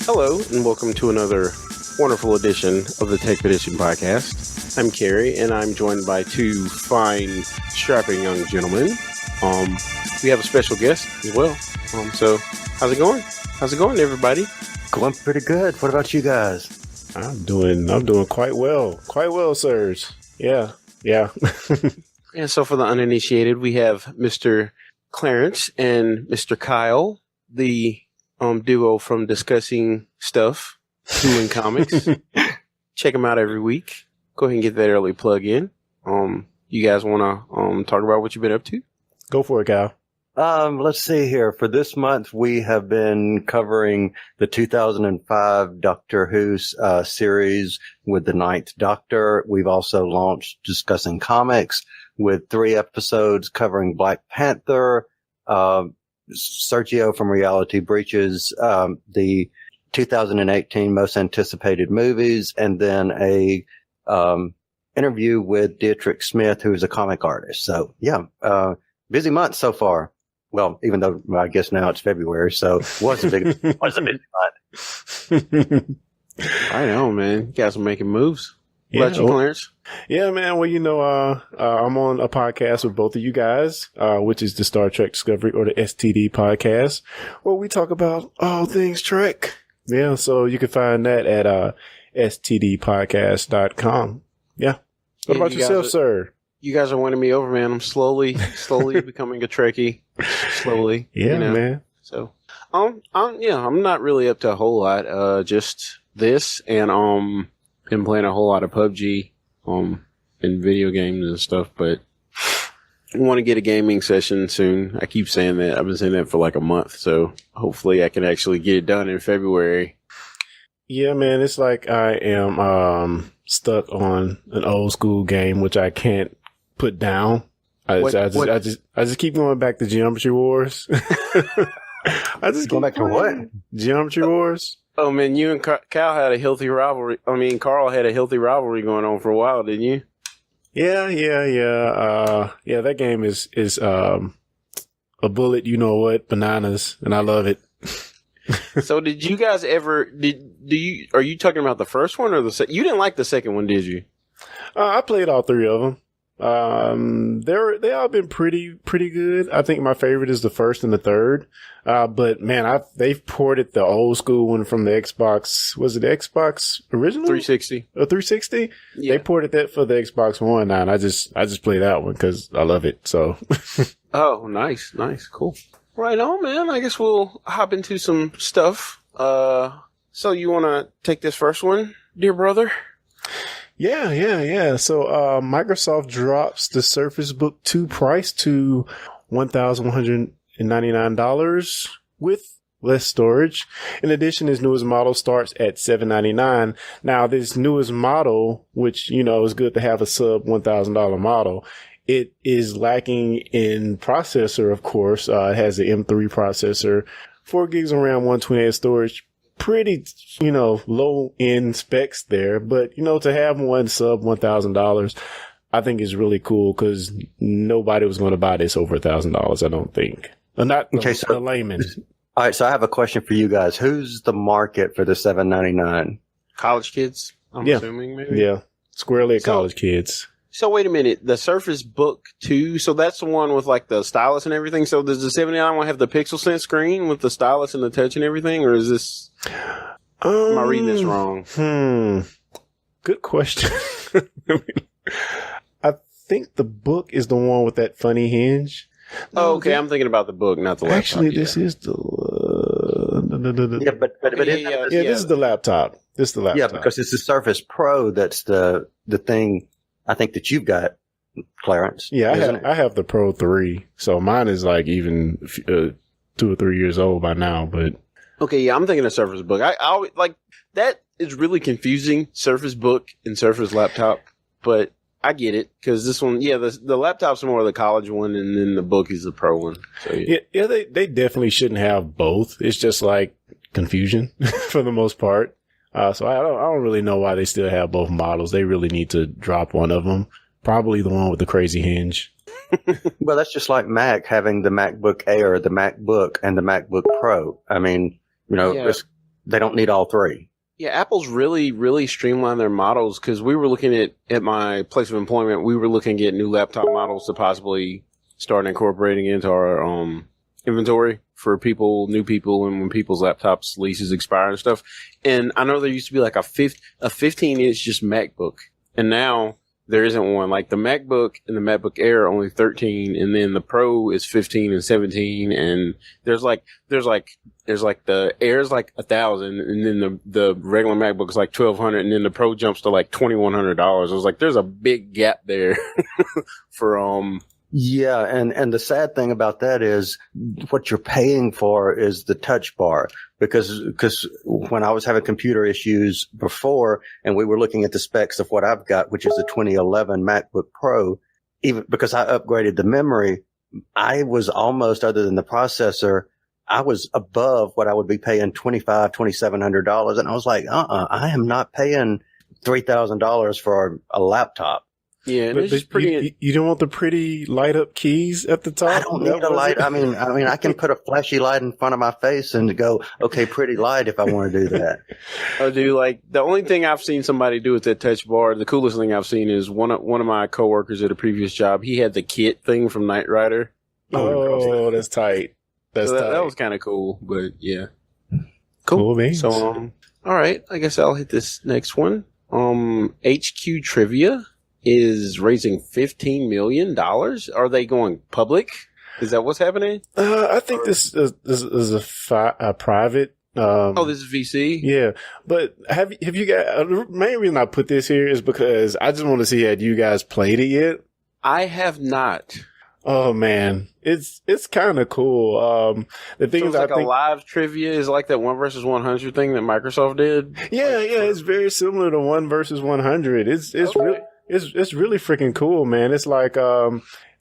Hello, and welcome to another wonderful edition of the Techpedition Podcast. I'm Carrie, and I'm joined by two fine, strapping young gentlemen. We have a special guest as well. So, how's it going? How's it going, everybody? Going pretty good. What about you guys? I'm doing quite well. Quite well, sirs. Yeah. And so for the uninitiated, we have Mr. Clarence and Mr. Kyle, the duo from Discussing Stuff, Doing Comics. Check them out every week. Go ahead and get that early plug in. You guys want to talk about what you've been up to? Go for it, Kyle. Let's see here. For this month, we have been covering the 2005 Doctor Who series with the Ninth Doctor. We've also launched Discussing Comics with 3 episodes covering Black Panther, Sergio from Reality Breaches, the 2018 most anticipated movies, and then a interview with Dietrich Smith, who's a comic artist. So, busy month so far. Well, even though I guess now it's February, so was a busy month. I know, man. You guys are making moves. What about you, Clarence? Yeah, man. Well, I'm on a podcast with both of you guys, which is the Star Trek Discovery, or the STD podcast, where we talk about all things Trek. Yeah, so you can find that at stdpodcast.com. Yeah. What about yourself, sir? You guys are winning me over, man. I'm slowly becoming a Trekkie. Slowly. Yeah, man. So, I'm not really up to a whole lot. Just this, and been playing a whole lot of PUBG, in video games and stuff, but I want to get a gaming session soon. I keep saying that. I've been saying that for like a month, so hopefully I can actually get it done in February. Yeah, man. It's like I am stuck on an old school game, which I can't put down. I just keep going back to Geometry Wars. I just going back to what? Geometry Wars. Oh man, you and Cal had a healthy rivalry. I mean, Carl had a healthy rivalry going on for a while, didn't you? Yeah. That game is a bullet, you know what, bananas, and I love it. So, did you guys ever? Are you talking about the first one or the second? You didn't like the second one, did you? I played all 3 of them. They all been pretty good. I think my favorite is the first and the third. But man, they've ported the old school one from the Xbox. Was it the Xbox original? 360. Oh, 360? Yeah. They ported that for the Xbox One now, and I just play that one because I love it. So. Oh, nice, cool. Right on, man. I guess we'll hop into some stuff. So you want to take this first one, dear brother? Yeah. So, Microsoft drops the Surface Book 2 price to $1,199 with less storage. In addition, this newest model starts at $799. Now, this newest model, which, is good to have a sub $1,000 model, it is lacking in processor, of course. It has the M3 processor, 4 gigs of RAM, 128 storage. Pretty, low end specs there, but to have one sub $1,000, I think is really cool because nobody was going to buy this over $1,000. I don't think. Not the layman. All right, so I have a question for you guys. Who's the market for the $799? College kids, I'm assuming, maybe. Yeah, squarely at college kids. So wait a minute, the Surface Book 2, so that's the one with like the stylus and everything. So does the 79 one have the Pixel Sense screen with the stylus and the touch and everything, or is this? Am I reading this wrong? Good question. I think the book is the one with that funny hinge. Oh, okay. I'm thinking about the book, not the laptop. Actually, this is the. This is the laptop. Yeah, because it's the Surface Pro that's the thing. I think that you've got, Clarence. Yeah, I have the Pro 3, so mine is like even 2 or 3 years old by now. But okay, yeah, I'm thinking of Surface Book. I always like that is really confusing, Surface Book and Surface Laptop. But I get it because this one, the laptop's more of the college one, and then the book is the Pro one. So, yeah, they definitely shouldn't have both. It's just like confusion for the most part. So I don't really know why they still have both models. They really need to drop one of them. Probably the one with the crazy hinge. Well, that's just like Mac having the MacBook Air, the MacBook, and the MacBook Pro. I mean, they don't need all three. Yeah, Apple's really, really streamlined their models because we were looking at my place of employment, we were looking at new laptop models to possibly start incorporating into our inventory for new people, and when people's laptops leases expire and stuff. And I know there used to be like a 15-inch just MacBook, and now there isn't one. Like the MacBook and the MacBook Air are only 13, and then the Pro is 15 and 17, and there's like the Air's like 1,000, and then the regular MacBook is like 1,200, and then the Pro jumps to like $2,100. I was like, there's a big gap there for Yeah, and the sad thing about that is what you're paying for is the touch bar, because when I was having computer issues before and we were looking at the specs of what I've got, which is a 2011 MacBook Pro, even because I upgraded the memory, I was almost, other than the processor, I was above what I would be paying $2,700, and I was like, I am not paying $3,000 for a laptop. Yeah, and it's pretty. You don't want the pretty light up keys at the top? I don't need a light. I mean, I can put a flashy light in front of my face and go, okay, pretty light if I want to do that. Oh, dude, like the only thing I've seen somebody do with that touch bar, the coolest thing I've seen is one of my coworkers at a previous job. He had the kit thing from Knight Rider. Oh, that's tight. That's tight. That was kind of cool, but yeah, cool. Man. So, all right, I guess I'll hit this next one. HQ Trivia is raising $15 million. Are they going public? Is that what's happening? I think this is a private. This is VC. Yeah, but have you guys? The main reason I put this here is because I just want to see had you guys played it yet. I have not. Oh man, it's kind of cool. The thing So is, it's like I think a live trivia is like that 1 versus 100 thing that Microsoft did. Yeah, it's very similar to 1 versus 100. It's okay. It's really freaking cool, man. It's like,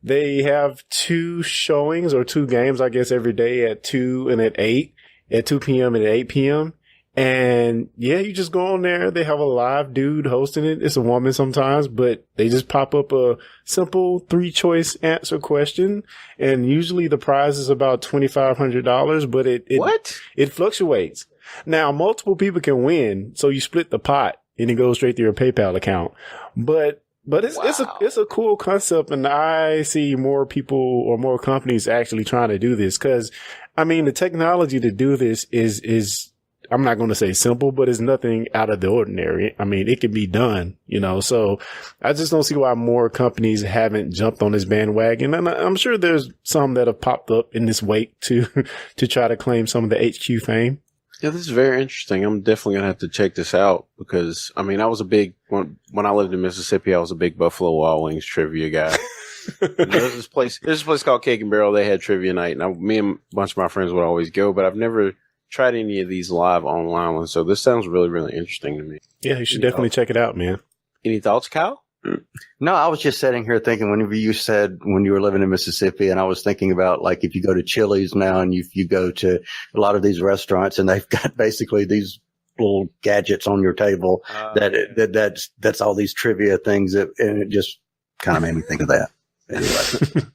they have 2 showings or 2 games, I guess, every day at 2 and at 8, at 2 p.m. and at 8 p.m. And yeah, you just go on there. They have a live dude hosting it. It's a woman sometimes, but they just pop up a simple 3-choice answer question. And usually the prize is about $2,500, but it fluctuates. Now, multiple people can win. So you split the pot and it goes straight to your PayPal account. But it's a cool concept, and I see more people or more companies actually trying to do this, because I mean the technology to do this is I'm not going to say simple, but it's nothing out of the ordinary. I mean, it can be done, so I just don't see why more companies haven't jumped on this bandwagon. And I'm sure there's some that have popped up in this wake to try to claim some of the HQ fame. Yeah, this is very interesting. I'm definitely going to have to check this out because, I mean, I was when I lived in Mississippi, I was a big Buffalo Wild Wings trivia guy. There's this place called Cake and Barrel. They had trivia night, and me and a bunch of my friends would always go, but I've never tried any of these live online ones, so this sounds really, really interesting to me. Yeah, you should definitely check it out, man. Any thoughts, Kyle? No, I was just sitting here thinking whenever you said when you were living in Mississippi, and I was thinking about like if you go to Chili's now and you go to a lot of these restaurants and they've got basically these little gadgets on your table that's all these trivia things and it just kind of made me think of that. Anyway,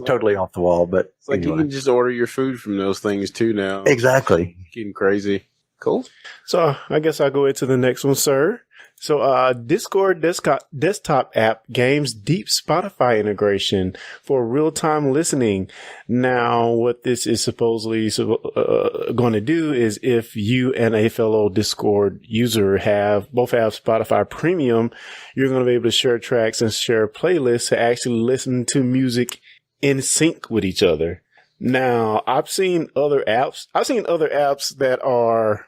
totally off the wall, but it's like anyway. You can just order your food from those things too now. Exactly. Getting crazy. Cool. So I guess I'll go into the next one, sir. So, Discord desktop app gains deep Spotify integration for real-time listening. Now, what this is supposedly going to do is if you and a fellow Discord user both have Spotify Premium, you're going to be able to share tracks and share playlists to actually listen to music in sync with each other. Now, I've seen other apps that are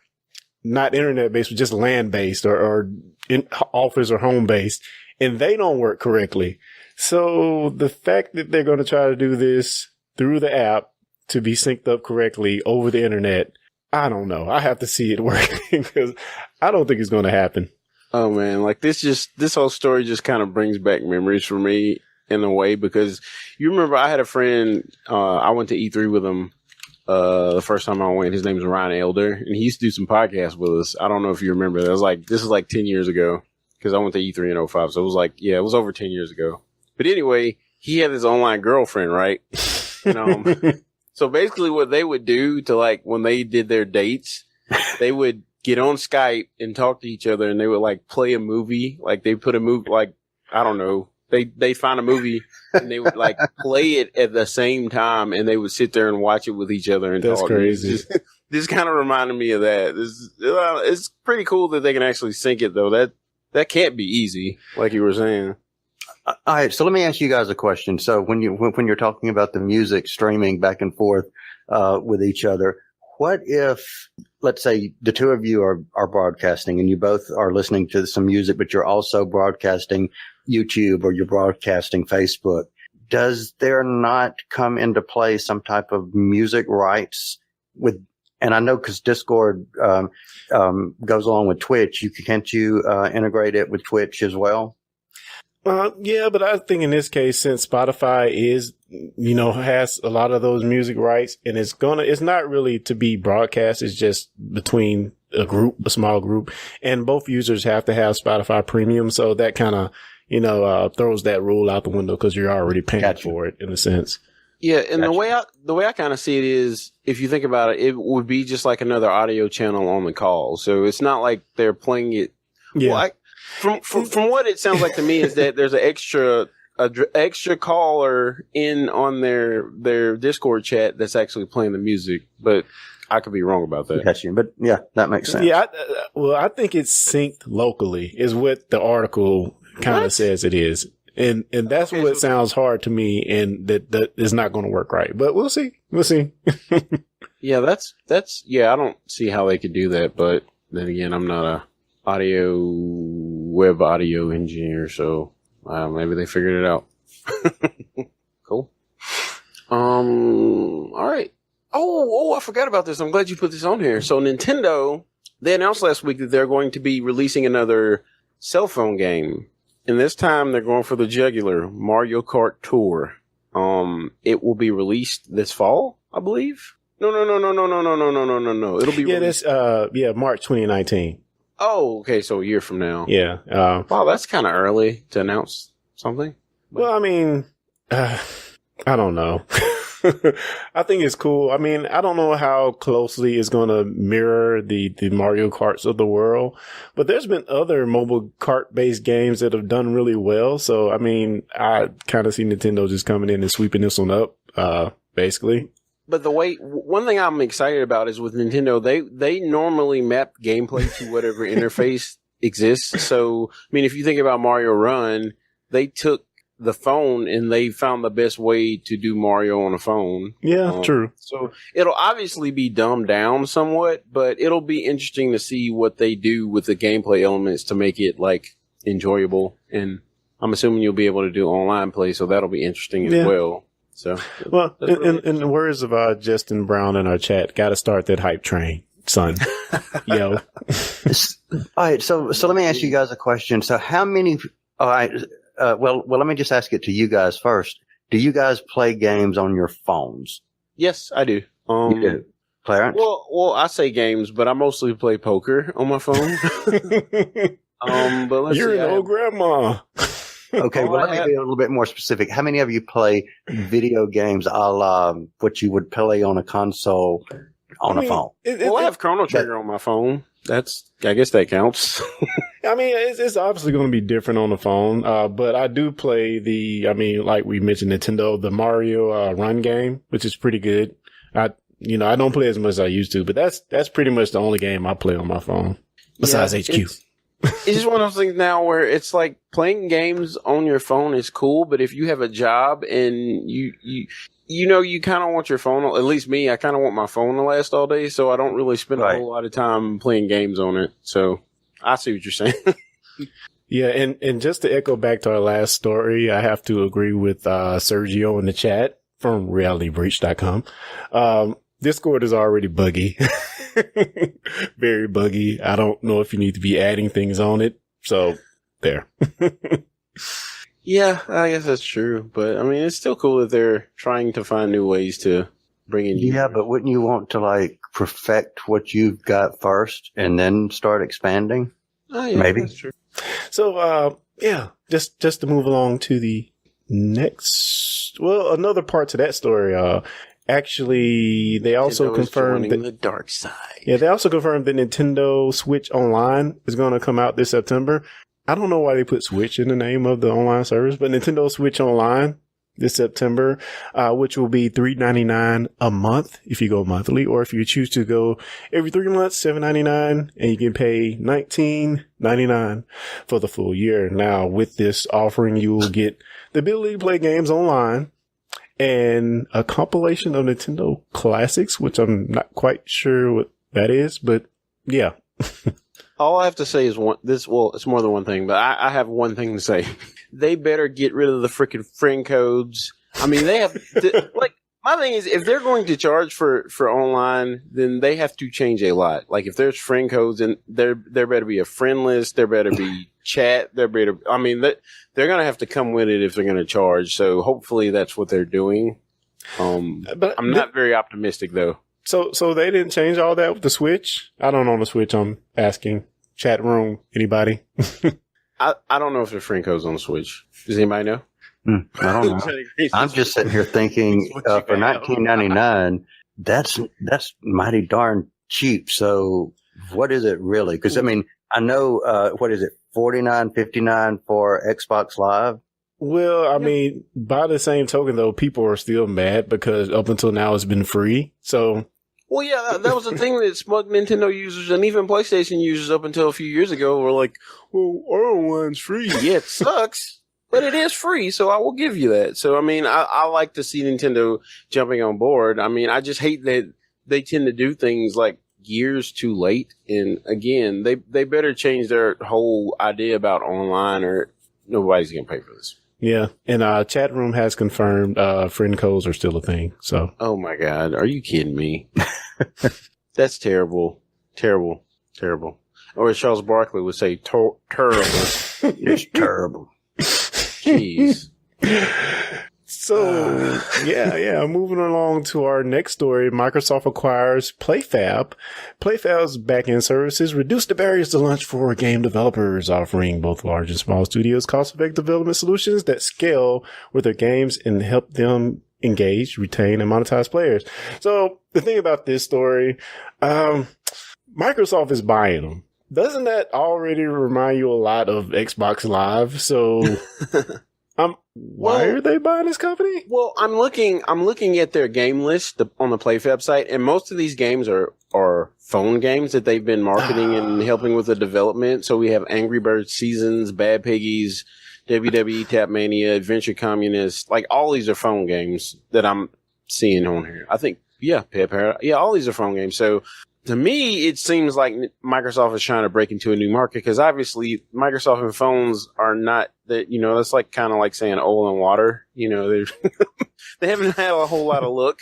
not internet-based, but just land-based or in office or home-based, and they don't work correctly. So the fact that they're going to try to do this through the app to be synced up correctly over the internet, I don't know. I have to see it working because I don't think it's going to happen. Oh man, like this whole story just kind of brings back memories for me in a way, because you remember I had a friend, I went to E3 with him the first time I went. His name was Ryan Elder, and he used to do some podcasts with us. I don't know if you remember. This is like 10 years ago, because I went to E3 in 05, so it was over 10 years ago. But anyway, he had his online girlfriend, right? And, so basically what they would do to like when they did their dates, they would get on Skype and talk to each other, and they would like play a movie. Like they put a movie, like I don't know, they find a movie and they would like play it at the same time, and they would sit there and watch it with each other. And that's talk. crazy. This kind of reminded me of that. It's pretty cool that they can actually sync it though. That can't be easy, like you were saying. All right, so let me ask you guys a question. So when you're talking about the music streaming back and forth with each other, what if, let's say, the two of you are broadcasting and you both are listening to some music, but you're also broadcasting YouTube or you're broadcasting Facebook? Does there not come into play some type of music rights with? And I know because Discord goes along with Twitch, can't you integrate it with Twitch as well? Yeah, but I think in this case, since Spotify has a lot of those music rights, and it's not really to be broadcast. It's just between a small group, and both users have to have Spotify Premium. So that kind of, throws that rule out the window because you're already paying for it in a sense. Yeah, and the way I kind of see it is, if you think about it, it would be just like another audio channel on the call. So it's not like they're playing it. Yeah. Well, from what it sounds like to me is that there's an extra caller in on their Discord chat that's actually playing the music, but I could be wrong about that. Gotcha. But yeah, that makes sense. Yeah, I think it's synced locally is what the article kind of says it is. And that's what sounds hard to me, and that is not going to work right. But we'll see. Yeah, that's I don't see how they could do that, but then again, I'm not a web audio engineer, so maybe they figured it out. Cool. All right. Oh, I forgot about this. I'm glad you put this on here. So Nintendo, they announced last week that they're going to be releasing another cell phone game. And this time they're going for the jugular, Mario Kart Tour. It will be released this fall, I believe. No. It'll be released. March 2019. Oh, okay. So a year from now. Yeah. Wow, that's kind of early to announce something. Well, I mean, I don't know. I think it's cool. I mean, I don't know how closely it's going to mirror the Mario Karts of the world, but there's been other mobile kart-based games that have done really well. So, I mean, I kind of see Nintendo just coming in and sweeping this one up, basically. But one thing I'm excited about is with Nintendo, they normally map gameplay to whatever interface exists. So, I mean, if you think about Mario Run, they took the phone and they found the best way to do Mario on a phone. Yeah, true. So it'll obviously be dumbed down somewhat, but it'll be interesting to see what they do with the gameplay elements to make it like enjoyable. And I'm assuming you'll be able to do online play, so that'll be interesting as well. So, well, in the words of Justin Brown in our chat, got to start that hype train, son. Yo. All right, so let me ask you guys a question. So how many? All right. Well, let me just ask it to you guys first. Do you guys play games on your phones? Yes, I do. You do, Clarence? Well, I say games, but I mostly play poker on my phone. But let's You're see, an old grandma. Okay, well, let me be a little bit more specific. How many of you play video games a la what you would play on a console on a phone? I have Chrono Trigger on my phone. I guess that counts. I mean, it's obviously going to be different on the phone, but I do play like we mentioned, Nintendo, the Mario Run game, which is pretty good. I don't play as much as I used to, but that's pretty much the only game I play on my phone besides HQ. It's just one of those things now where it's like playing games on your phone is cool, but if you have a job and you kind of want your phone, at least me, I kind of want my phone to last all day, so I don't really spend a whole lot of time playing games on it. So I see what you're saying. Yeah, and just to echo back to our last story, I have to agree with Sergio in the chat from realitybreach.com. Discord is already buggy. Very buggy. I don't know if you need to be adding things on it. So there. Yeah, I guess that's true. But I mean, it's still cool that they're trying to find new ways to bring in. Yeah, but wouldn't you want to like perfect what you've got first and then start expanding? Oh, yeah, maybe. That's true. So, just to move along to the next, another part to that story. Actually, they also Nintendo is confirmed joining that the dark side. Yeah, they also confirmed that Nintendo Switch Online is going to come out this September. I don't know why they put Switch in the name of the online service, but Nintendo Switch Online this September, which will be $3.99 a month if you go monthly, or if you choose to go every 3 months, $7.99, and you can pay $19.99 for the full year. Now, with this offering, you will get the ability to play games online and a compilation of Nintendo classics, which I'm not quite sure what that is, but yeah. All I have to say is it's more than one thing, but I have one thing to say. They better get rid of the freaking friend codes. I mean, they have to, like, my thing is, if they're going to charge for online, then they have to change a lot. Like, if there's friend codes, and there better be a friend list, there better be chat, they're going to have to come with it if they're going to charge. So hopefully that's what they're doing. But I'm not very optimistic though. So they didn't change all that with the Switch? I don't own the Switch. I'm asking. Chat room, anybody? I don't know if there's friend codes on the Switch. Does anybody know? I don't know. I'm just sitting here thinking for $19.99, that's mighty darn cheap. So what is it really? Because I mean, I know what is it, $49.59 for Xbox Live. Well, I mean, by the same token, though, people are still mad because up until now it's been free. So, well, yeah, that was the thing that smug Nintendo users and even PlayStation users up until a few years ago were like, "Well, our online's free." Yeah, it sucks, but it is free, so I will give you that. So, I mean, I like to see Nintendo jumping on board. I mean, I just hate that they tend to do things like years too late. And again, they better change their whole idea about online, or nobody's gonna pay for this. Yeah, and chat room has confirmed friend codes are still a thing. So, oh my God, are you kidding me? That's terrible, terrible, terrible. Or as Charles Barkley would say, terrible. It's terrible. Jeez. So, yeah. Moving along to our next story, Microsoft acquires PlayFab. PlayFab's backend services reduce the barriers to launch for game developers, offering both large and small studios cost-effective development solutions that scale with their games and help them engage, retain, and monetize players. So, the thing about this story, Microsoft is buying them. Doesn't that already remind you a lot of Xbox Live? So... why are they buying this company? Well, I'm looking at their game list on the PlayFab site, and most of these games are phone games that they've been marketing and helping with the development. So we have Angry Birds Seasons, Bad Piggies, WWE Tap Mania, Adventure Communist. Like, all these are phone games that I'm seeing on here. I think, all these are phone games. So to me, it seems like Microsoft is trying to break into a new market, because obviously Microsoft and phones are not that, that's like kind of like saying oil and water. They haven't had a whole lot of look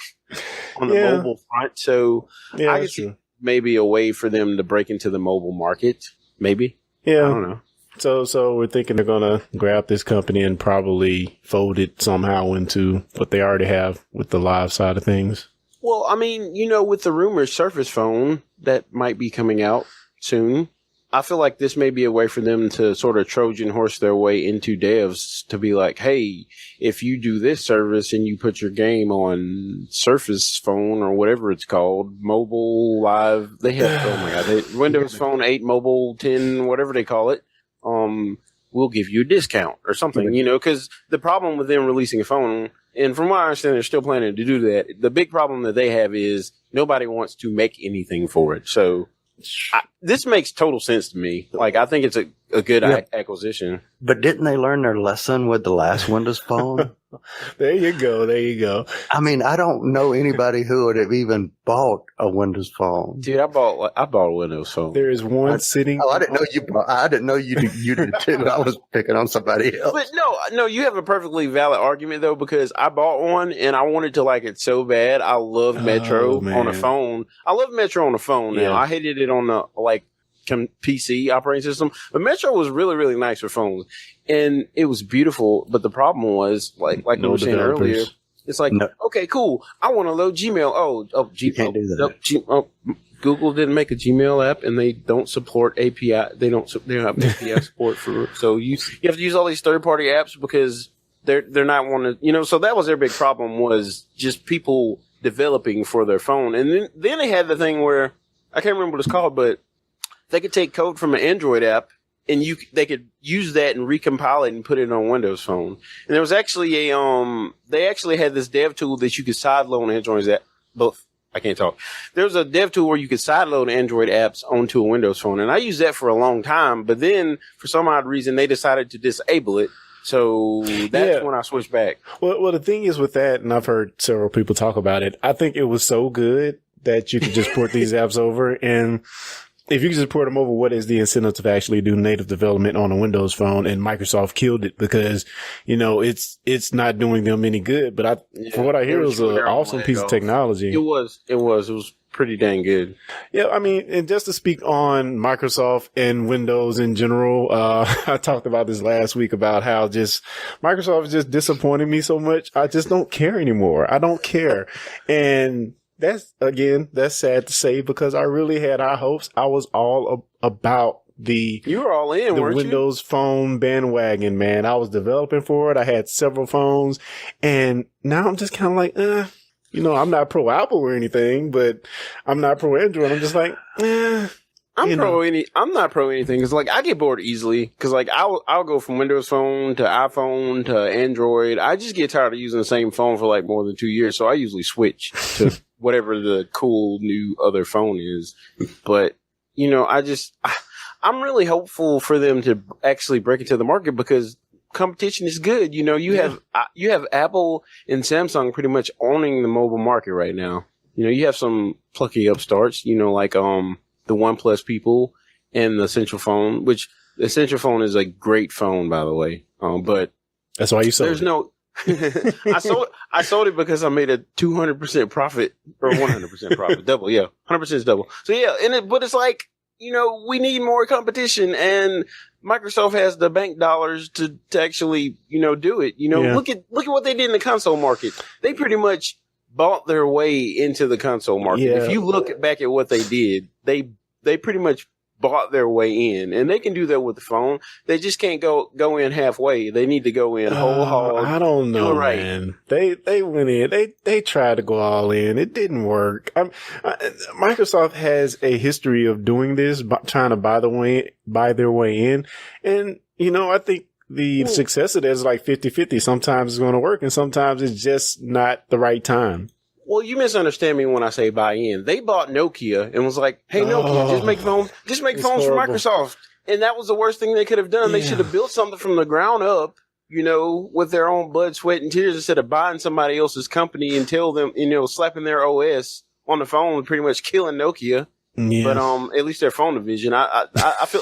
on the mobile front. So I guess maybe a way for them to break into the mobile market. Maybe. Yeah. I don't know. So we're thinking they're going to grab this company and probably fold it somehow into what they already have with the live side of things. Well, I mean, with the rumors Surface Phone that might be coming out soon, I feel like this may be a way for them to sort of Trojan horse their way into devs to be like, hey, if you do this service and you put your game on Surface Phone or whatever it's called, mobile live, they have, oh my God, Windows Phone 8, mobile 10, whatever they call it, we'll give you a discount or something, because the problem with them releasing a phone, and from what I understand, they're still planning to do that. The big problem that they have is nobody wants to make anything for it. So this makes total sense to me. Like, I think it's a good acquisition. But didn't they learn their lesson with the last Windows Phone? There you go. I mean, I don't know anybody who would have even bought a Windows Phone. Dude, I bought a Windows Phone. There is one sitting. Oh, I didn't know you bought. I didn't know you did too. I was picking on somebody else. But no, you have a perfectly valid argument though, because I bought one and I wanted to like it so bad. I love Metro on a phone. I love Metro on a phone now. Yeah. I hated it on the PC operating system, but Metro was really, really nice for phones, and it was beautiful. But the problem was, like we were saying earlier, it's like, okay, cool, I want to load Gmail. Oh, Gmail. You can't do that. Google didn't make a Gmail app, and they don't support API. They don't have API support for. So you have to use all these third-party apps because they're not wanting to. So that was their big problem, was just people developing for their phone. And then they had the thing where, I can't remember what it's called, but they could take code from an Android app and they could use that and recompile it and put it on Windows Phone. And there was actually they actually had this dev tool that you could sideload on Android app. I can't talk. There was a dev tool where you could sideload Android apps onto a Windows Phone. And I used that for a long time, but then for some odd reason, they decided to disable it. So that's when I switched back. Well, the thing is with that, and I've heard several people talk about it, I think it was so good that you could just port these apps over. And if you could just port them over, what is the incentive to actually do native development on a Windows Phone? And Microsoft killed it because, it's not doing them any good. But from what I hear, it was an awesome piece of technology. It was pretty dang good. Yeah, I mean, and just to speak on Microsoft and Windows in general, I talked about this last week about how just Microsoft is just disappointing me so much. I just don't care anymore. I don't care. And that's sad to say because I really had high hopes. I was all about you were all in, weren't you? Windows Phone bandwagon, man. I was developing for it. I had several phones, and now I'm just kind of like, I'm not pro Apple or anything, but I'm not pro Android. I'm just like, I'm not pro anything because like I get bored easily because like I'll go from Windows Phone to iPhone to Android. I just get tired of using the same phone for like more than 2 years, so I usually switch to whatever the cool new other phone is. But I'm really hopeful for them to actually break into the market because competition is good. You have Apple and Samsung pretty much owning the mobile market right now. You have some plucky upstarts, like the OnePlus people and the Essential phone, which the Essential phone is a great phone, by the way. But that's why you sold it. There's no. I sold it because I made a 200% profit or 100% profit, double. Yeah, 100% is double. So yeah, but it's like we need more competition, and Microsoft has the bank dollars to actually do it. Look at what they did in the console market. They pretty much bought their way into the console market. Yeah. If you look back at what they did, they pretty much bought their way in, and they can do that with the phone. They just can't go in halfway. They need to go in whole hog. I don't know, man. They went in. They tried to go all in. It didn't work. Microsoft has a history of doing this, trying to buy their way in, and I think the success of that is like 50-50. Sometimes it's going to work, and sometimes it's just not the right time. Well, you misunderstand me when I say buy in. They bought Nokia and was like, "Hey, Nokia, just make phones for Microsoft." And that was the worst thing they could have done. Yeah. They should have built something from the ground up, with their own blood, sweat, and tears instead of buying somebody else's company and tell them, slapping their OS on the phone and pretty much killing Nokia. Yeah. But at least their phone division, I feel.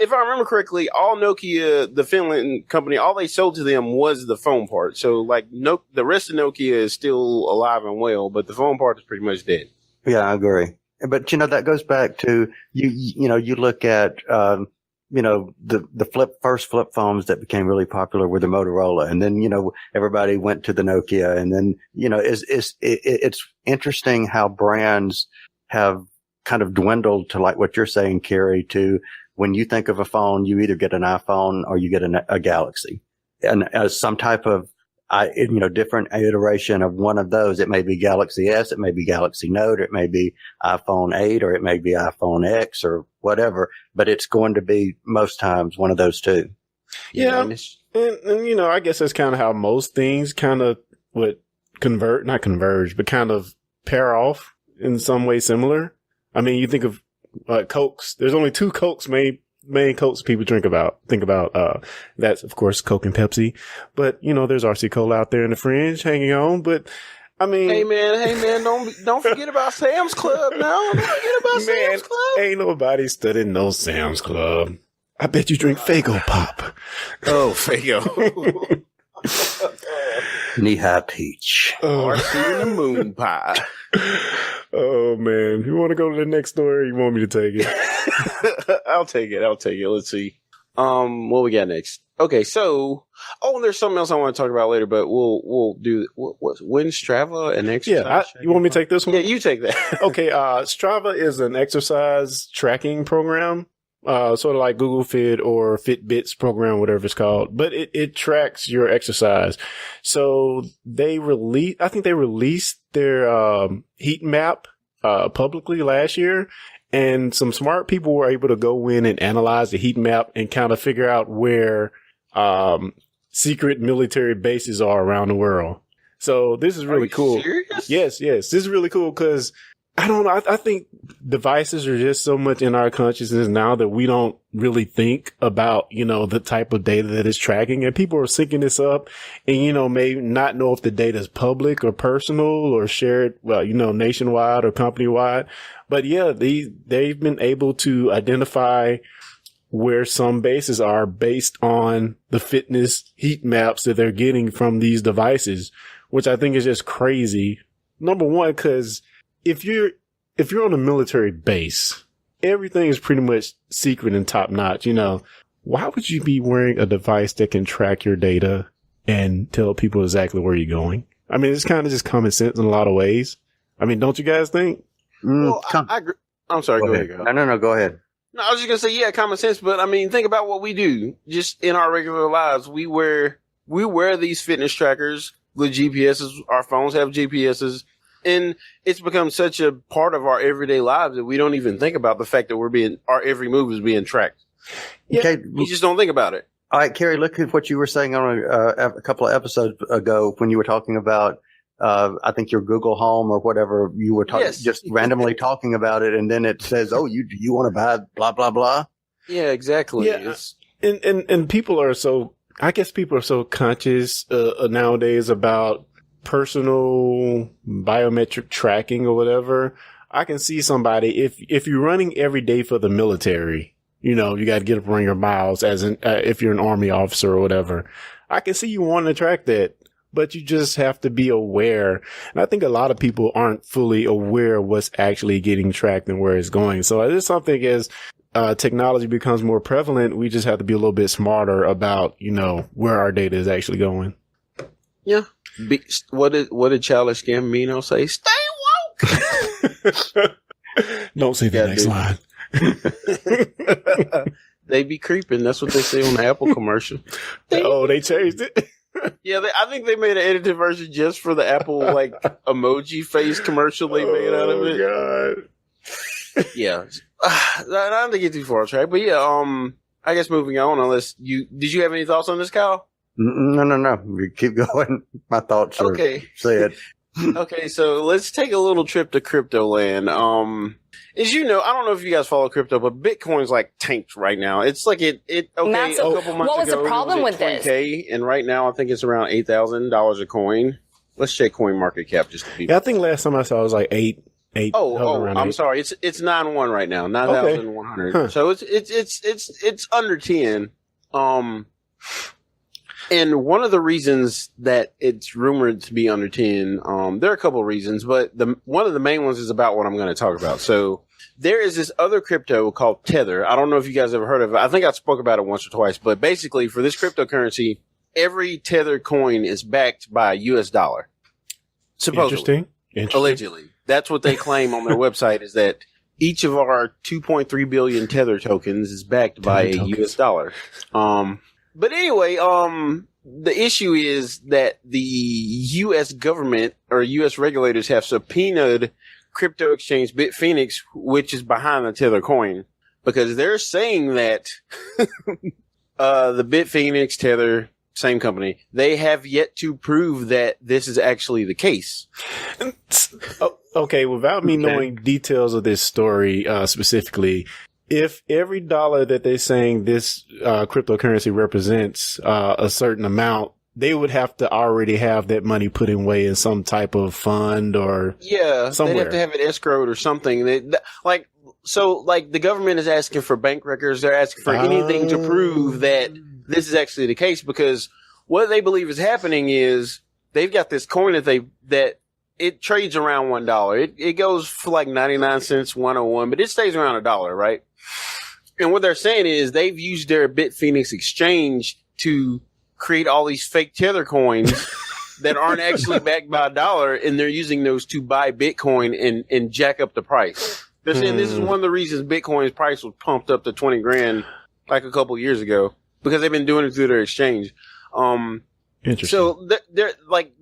If I remember correctly, all Nokia, the Finland company, all they sold to them was the phone part. So, the rest of Nokia is still alive and well, but the phone part is pretty much dead. Yeah, I agree. But, that goes back to, you look at, the first flip phones that became really popular were the Motorola. And then, everybody went to the Nokia. And then, it's interesting how brands have kind of dwindled to like what you're saying, Carrie, to when you think of a phone, you either get an iPhone or you get a Galaxy, and as some type of, different iteration of one of those. It may be Galaxy S, it may be Galaxy Note, it may be iPhone 8, or it may be iPhone X or whatever, but it's going to be most times one of those two. Yeah. And I guess that's kind of how most things kind of not converge, but kind of pair off in some way similar. I mean, you think of Cokes. There's only two Cokes, main Cokes people think about. That's of course Coke and Pepsi. But there's RC Cola out there in the fringe hanging on. But I mean, hey man, don't forget about Sam's Club now. Don't forget about Sam's Club. Ain't nobody studying no Sam's Club. I bet you drink Faygo Pop. Oh, Faygo. Knee-high peach. RC and the moon pie. Oh, man. You want to go to the next story or you want me to take it? I'll take it. Let's see. What we got next? Okay, so, there's something else I want to talk about later, but we'll do, when's Strava an exercise? Yeah, you want me to take this one? Yeah, you take that. Okay, Strava is an exercise tracking program. sort of like Google Fit or Fitbit's program, whatever it's called, but it tracks your exercise. So I think they released their heat map publicly last year, and some smart people were able to go in and analyze the heat map and kind of figure out where secret military bases are around the world. So this is really cool. Serious? Yes. This is really cool because I don't know. I think devices are just so much in our consciousness now that we don't really think about, the type of data that it's tracking. And people are syncing this up and, may not know if the data is public or personal or shared, nationwide or company wide. But yeah, they've been able to identify where some bases are based on the fitness heat maps that they're getting from these devices, which I think is just crazy. Number one, because if you're on a military base, everything is pretty much secret and top notch. Why would you be wearing a device that can track your data and tell people exactly where you're going? I mean, it's kind of just common sense in a lot of ways. I mean, don't you guys think? Well, I agree. I'm sorry. Go ahead. No, go ahead. No, I was just going to say, yeah, common sense. But I mean, think about what we do just in our regular lives. We wear these fitness trackers with GPSs. Our phones have GPSs. And it's become such a part of our everyday lives that we don't even think about the fact that our every move is being tracked. Yeah. Okay. You just don't think about it. All right, Carrie, look at what you were saying on a couple of episodes ago when you were talking about, I think your Google Home or whatever you were just randomly talking about it. And then it says, oh, do you want to buy blah, blah, blah? Yeah, exactly. Yeah. And people are so conscious nowadays about personal biometric tracking or whatever. I can see somebody, if you're running every day for the military, you got to get up and run your miles if you're an army officer or whatever. I can see you wanting to track that, but you just have to be aware. And I think a lot of people aren't fully aware of what's actually getting tracked and where it's going. So it's something as technology becomes more prevalent, we just have to be a little bit smarter about, where our data is actually going. Yeah. What did Childish Gambino say? Stay woke. Don't say the next line. They be creeping. That's what they say on the Apple commercial. They changed it. Yeah, I think they made an edited version just for the Apple emoji face commercial they made out of it. Oh God. Yeah. I don't think it's too far track, but yeah. I guess moving on. Did you have any thoughts on this, Kyle? No. We keep going. My thoughts are said. Okay, so let's take a little trip to crypto land. As you know, I don't know if you guys follow crypto, but Bitcoin's tanked right now. It's a couple months ago. What was the problem with this? And right now I think it's around $8,000 a coin. Let's check coin market cap just to be. Yeah, I think last time I saw it was eight. I'm sorry. It's 9,100 right now. 9,100. Huh. So it's under 10. And one of the reasons that it's rumored to be under 10, there are a couple of reasons, but one of the main ones is about what I'm going to talk about. So there is this other crypto called Tether. I don't know if you guys ever heard of it. I think I spoke about it once or twice, but basically for this cryptocurrency, every Tether coin is backed by a US dollar. Supposedly. Interesting. Allegedly. That's what they claim on their website, is that each of our 2.3 billion Tether tokens is backed by a US dollar. But anyway, the issue is that the U.S. government or U.S. regulators have subpoenaed crypto exchange Bitfinex, which is behind the Tether coin, because they're saying that the Bitfinex, Tether, same company, they have yet to prove that this is actually the case. Okay, without me knowing details of this story specifically, if every dollar that they're saying this cryptocurrency represents a certain amount, they would have to already have that money put away in some type of fund or somewhere. They'd have to have it escrowed or something. The government is asking for bank records. They're asking for anything to prove that this is actually the case, because what they believe is happening is they've got this coin that it trades around $1. It goes for 99 cents, 101, but it stays around $1, right? And what they're saying is they've used their Bitfinex exchange to create all these fake Tether coins that aren't actually backed by $1, and they're using those to buy Bitcoin and jack up the price. They're saying this is one of the reasons Bitcoin's price was pumped up to 20 grand like a couple years ago because they've been doing it through their exchange. Interesting. So they're like,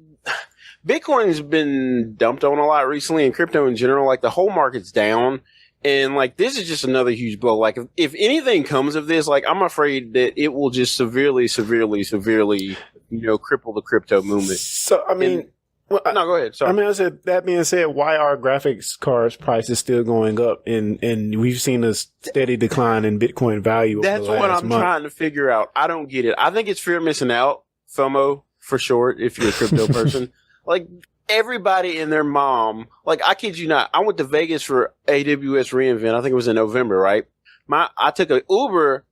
Bitcoin's been dumped on a lot recently, and crypto in general. Like the whole market's down, and like this is just another huge blow. Like if anything comes of this, like I'm afraid that it will just severely, cripple the crypto movement. So I mean. No, go ahead. Sorry. I mean, I said, that being said, why are graphics cards prices still going up? And we've seen a steady decline in Bitcoin value. That's over the what last I'm month. trying to figure out. I don't get it. I think it's fear of missing out. FOMO for short, if you're a crypto person. Like everybody and their mom, like I kid you not, I went to Vegas for AWS reInvent. I think it was in November, right? I took an Uber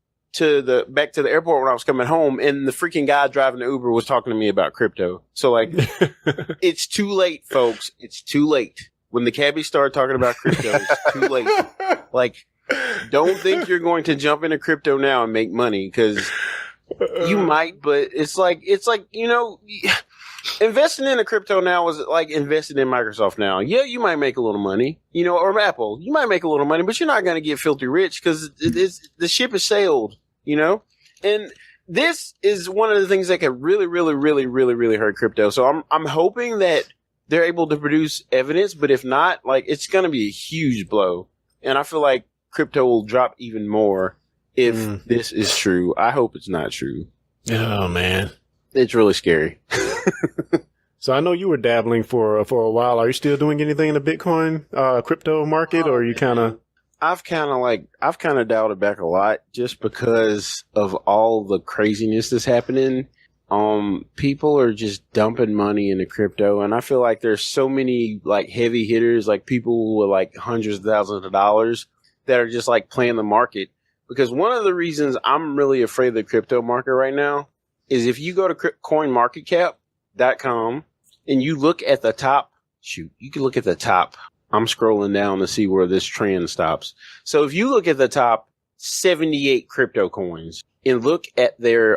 back to the airport when I was coming home, and the freaking guy driving the Uber was talking to me about crypto. So like, it's too late, folks. It's too late. When the cabbies start talking about crypto, it's too late. Like, don't think you're going to jump into crypto now and make money, because you might, but it's like, investing in a crypto now is like investing in Microsoft now. Yeah, you might make a little money, or Apple. You might make a little money, but you're not going to get filthy rich because the ship has sailed, And this is one of the things that could really, really, really, really, really hurt crypto. So I'm hoping that they're able to produce evidence, but if not, like it's going to be a huge blow. And I feel like crypto will drop even more if this is true. I hope it's not true. Oh man. It's really scary. So I know you were dabbling for a while. Are you still doing anything in the Bitcoin crypto market, or are you kind of? I've kind of dialed it back a lot just because of all the craziness that's happening. People are just dumping money into crypto, and I feel like there's so many like heavy hitters, like people with like hundreds of thousands of dollars that are just like playing the market. Because one of the reasons I'm really afraid of the crypto market right now is if you go to coinmarketcap.com and you look at the top, you can look at the top. I'm scrolling down to see where this trend stops. So if you look at the top 78 crypto coins and look at their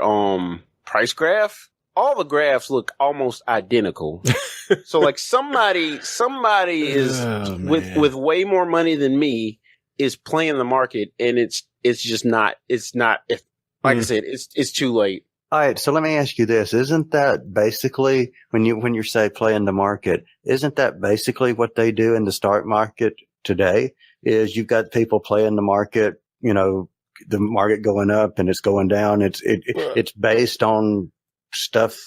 price graph, all the graphs look almost identical. So like somebody is with way more money than me is playing the market, and it's just not, like I said, it's too late. All right, so let me ask you this. Isn't that basically, when you say play in the market, isn't that basically what they do in the stock market today? Is you've got people playing the market, the market going up and it's going down. It's based on stuff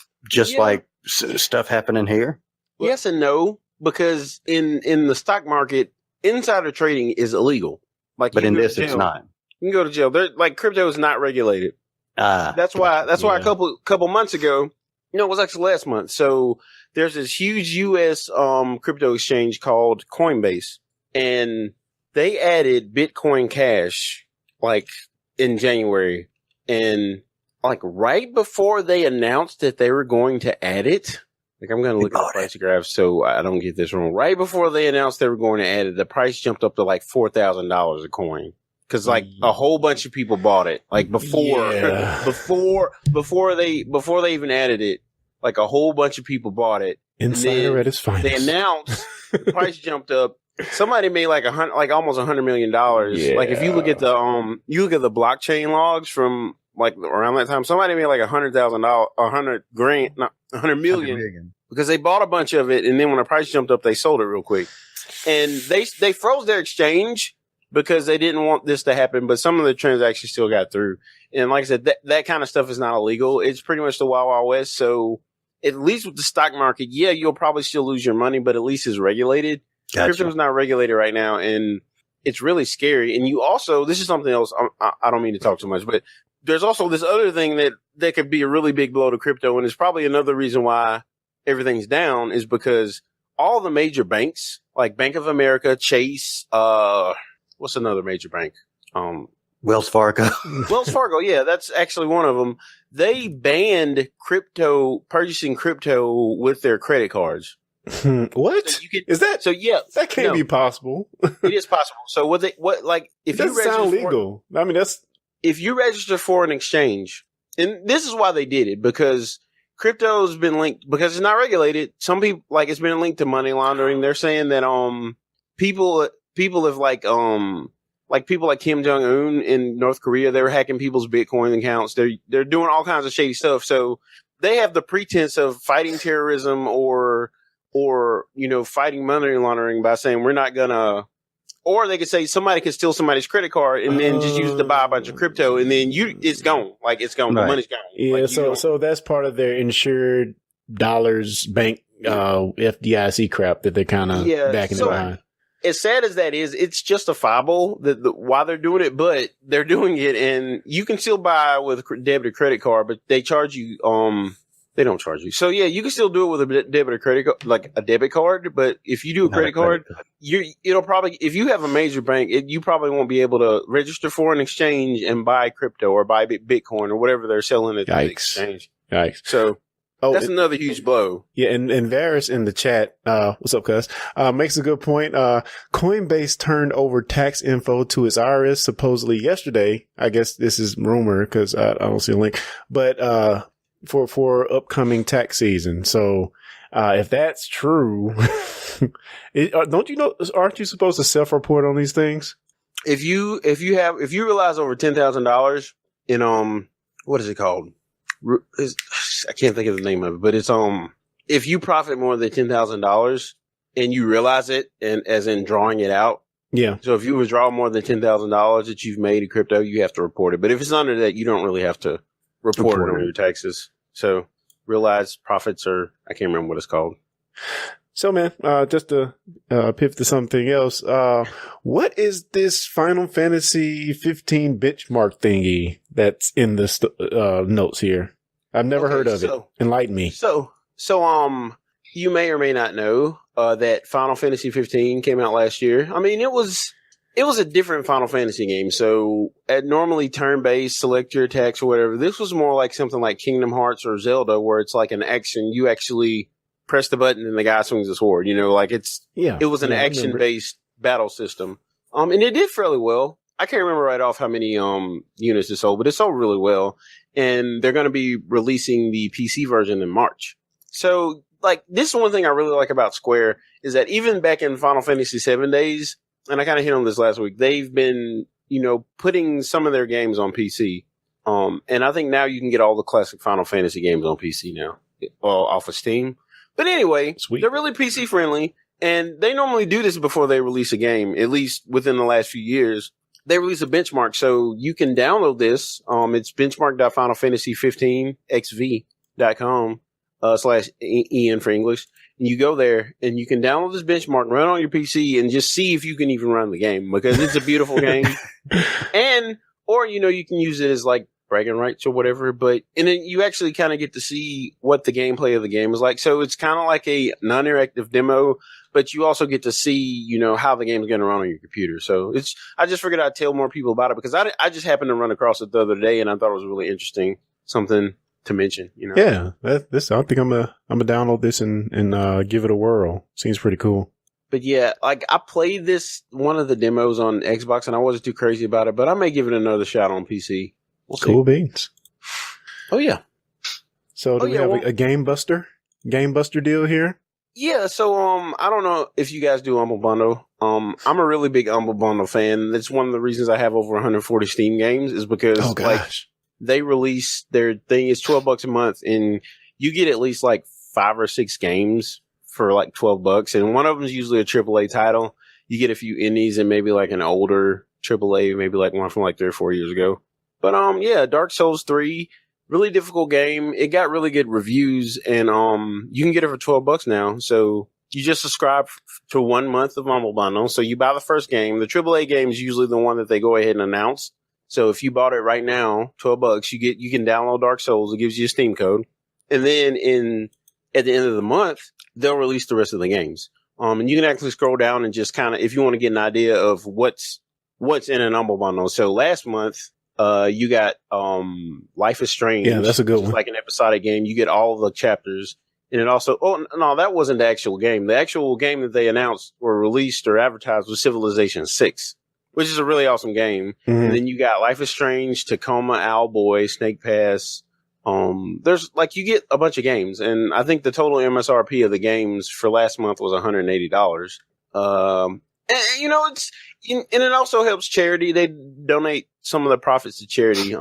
like stuff happening here? Yes and no, because in the stock market, insider trading is illegal. But in this, it's not. You can go to jail. Like crypto is not regulated. That's why a couple months ago, it was actually last month. So there's this huge US crypto exchange called Coinbase, and they added Bitcoin Cash like in January, and like right before they announced that they were going to add it. Like I'm going to look at the price graph so I don't get this wrong. Right before they announced they were going to add it, the price jumped up to like $4,000 a coin. Cause like a whole bunch of people bought it, like before they even added it, like a whole bunch of people bought it. Insider at its finest. They announced the price jumped up. Somebody made like almost $100 million. Yeah. Like if you look at the blockchain logs from like around that time, somebody made like $100 million because they bought a bunch of it, and then when the price jumped up, they sold it real quick, and they froze their exchange because they didn't want this to happen, but some of the transactions still got through. And like I said, that kind of stuff is not illegal. It's pretty much the Wild Wild West. So at least with the stock market, yeah, you'll probably still lose your money, but at least it's regulated. Gotcha. Crypto's not regulated right now, and it's really scary. And you also, this is something else, I don't mean to talk too much, but there's also this other thing that could be a really big blow to crypto, and it's probably another reason why everything's down is because all the major banks, like Bank of America, Chase, what's another major bank? Wells Fargo. Wells Fargo, yeah, that's actually one of them. They banned purchasing crypto with their credit cards. What? So is that? So yeah, that can't be possible. It is possible. So if that sounds legal. I mean, if you register for an exchange, and this is why they did it, because crypto's been linked, because it's not regulated. Some people, like, it's been linked to money laundering. They're saying that people people have like people like Kim Jong Un in North Korea, they were hacking people's Bitcoin accounts. They're doing all kinds of shady stuff. So they have the pretense of fighting terrorism or fighting money laundering by saying we're not gonna. Or they could say somebody could steal somebody's credit card and then just use it to buy a bunch of crypto, and then it's gone. Like it's gone. Right. The money's gone. Yeah, like, so that's part of their insured dollars bank FDIC crap that they're kind of backing it behind. As sad as that is, it's justifiable that why they're doing it, but they're doing it, and you can still buy with a debit or credit card, but they charge you. They don't charge you. So yeah, you can still do it with a debit or credit card, like a debit card. But if you do a credit card, it'll probably, if you have a major bank, you probably won't be able to register for an exchange and buy crypto or buy Bitcoin or whatever they're selling at the exchange. Yikes. So that's another huge blow. Yeah, and Varys in the chat, what's up, cuz? Makes a good point. Coinbase turned over tax info to its IRS supposedly yesterday. I guess this is rumor because I don't see a link, but for upcoming tax season. So if that's true, don't you know? Aren't you supposed to self-report on these things? If you realize over $10,000 in what is it called? I can't think of the name of it, but it's if you profit more than $10,000 and you realize it, and as in drawing it out. Yeah. So if you withdraw more than $10,000 that you've made in crypto, you have to report it. But if it's under that, you don't really have to report it on your taxes. So realized profits I can't remember what it's called. So man, just to pivot to something else, what is this Final Fantasy 15 benchmark thingy that's in the notes here? I've never heard of it. Enlighten me. So you may or may not know that Final Fantasy 15 came out last year. I mean, it was a different Final Fantasy game. So at normally turn-based, select your attacks or whatever. This was more like something like Kingdom Hearts or Zelda, where it's like an action. You actually press the button and the guy swings a sword. It was an action-based battle system. And it did fairly well. I can't remember right off how many units it sold, but it sold really well. And they're going to be releasing the PC version in March. So, this is one thing I really like about Square is that even back in Final Fantasy VII days, and I kind of hit on this last week, they've been, putting some of their games on PC. And I think now you can get all the classic Final Fantasy games on PC now, off of Steam. But anyway, They're really PC friendly, and they normally do this before they release a game, at least within the last few years. They release a benchmark, so you can download this. It's benchmark.finalfantasy15xv.com /EN for English. And you go there and you can download this benchmark, run on your PC, and just see if you can even run the game, because it's a beautiful game. Or you can use it as bragging rights or whatever, and then you actually kind of get to see what the gameplay of the game is like. So it's kind of like a non-interactive demo, but you also get to see, how the game is going to run on your computer. So I just figured I'd tell more people about it, because I just happened to run across it the other day, and I thought it was really interesting, something to mention, Yeah, I think I'm gonna download this and give it a whirl. Seems pretty cool. But yeah, I played one of the demos on Xbox, and I wasn't too crazy about it, but I may give it another shot on PC. We'll see. Cool beans. Oh yeah. So do we have a Game Buster deal here? Yeah, so I don't know if you guys do Humble Bundle. I'm a really big Humble Bundle fan. That's one of the reasons I have over 140 Steam games, is because they release their thing. It's $12 a month, and you get at least 5 or 6 games for $12, and one of them is usually a AAA title. You get a few indies and maybe an older AAA, maybe one from 3 or 4 years ago. But yeah, Dark Souls 3, really difficult game. It got really good reviews, and you can get it for $12 now. So you just subscribe to 1 month of Humble Bundle. So you buy the first game. The AAA game is usually the one that they go ahead and announce. So if you bought it right now, $12, you can download Dark Souls. It gives you a Steam code, and then at the end of the month, they'll release the rest of the games. And you can actually scroll down and just kind of, if you want to get an idea of what's in an Humble Bundle. So last month, you got Life is Strange. Yeah, that's a good one. Like an episodic game. You get all the chapters. And it also, no, that wasn't the actual game. The actual game that they announced or released or advertised was Civilization 6, which is a really awesome game. Mm-hmm. And then you got Life is Strange, Tacoma, Owlboy, Snake Pass. There's you get a bunch of games, and I think the total MSRP of the games for last month was $180. And, and it also helps charity. They donate some of the profits to charity.